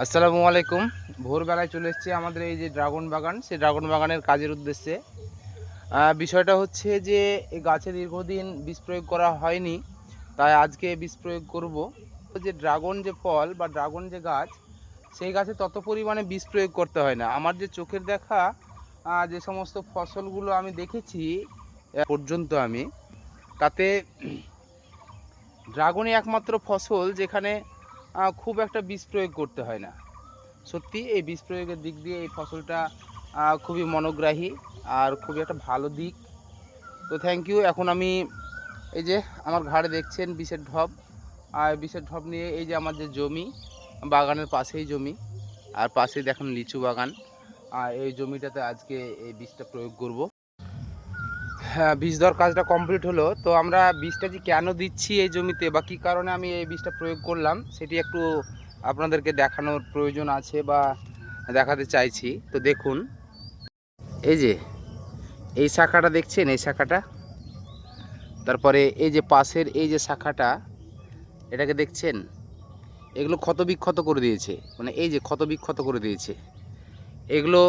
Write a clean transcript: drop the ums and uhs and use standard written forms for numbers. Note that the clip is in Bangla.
আসসালামু আলাইকুম। ভোরবেলায় চলে এসেছি আমাদের এই যে ড্রাগন বাগান, সেই ড্রাগন বাগানের কাজের উদ্দেশ্যে। বিষয়টা হচ্ছে যে এই গাছে দীর্ঘদিন বীজ প্রয়োগ করা হয়নি, তাই আজকে বীজ প্রয়োগ করব। যে ড্রাগন যে ফল বা ড্রাগন যে গাছ, সেই গাছে তত পরিমাণে বীজ প্রয়োগ করতে হয় না। আমার যে চোখের দেখা যে সমস্ত ফসলগুলো আমি দেখেছি পর্যন্ত আমি, তাতে ড্রাগনই একমাত্র ফসল যেখানে খুব একটা বীজ প্রয়োগ করতে হয় না। সত্যি এই বীজ প্রয়োগের দিক দিয়ে এই ফসলটা খুবই মনোগ্রাহী আর খুবই একটা ভালো দিক। তো থ্যাংক ইউ। এখন আমি এই যে আমার ঘাড়ে দেখছেন বিষের ঢপ, আর বিষের ঢপ নিয়ে এই যে আমার যে জমি, বাগানের পাশেই জমি, আর পাশেই দেখুন লিচু বাগান। আর এই জমিটাতে আজকে এই বীজটা প্রয়োগ করব। হ্যাঁ, বীজ দেওয়ার কাজটা কমপ্লিট হলো। তো আমরা বীজটা যে কেন দিচ্ছি এই জমিতে বা কী কারণে আমি এই বীজটা প্রয়োগ করলাম, সেটি একটু আপনাদেরকে দেখানোর প্রয়োজন আছে বা দেখাতে চাইছি। তো দেখুন, এই যে এই শাখাটা দেখছেন, এই শাখাটা, তারপরে এই যে পাশের এই যে শাখাটা, এটাকে দেখছেন, এগুলো ক্ষত বিক্ষত করে দিয়েছে, মানে এই যে ক্ষত বিক্ষত করে দিয়েছে। এগুলো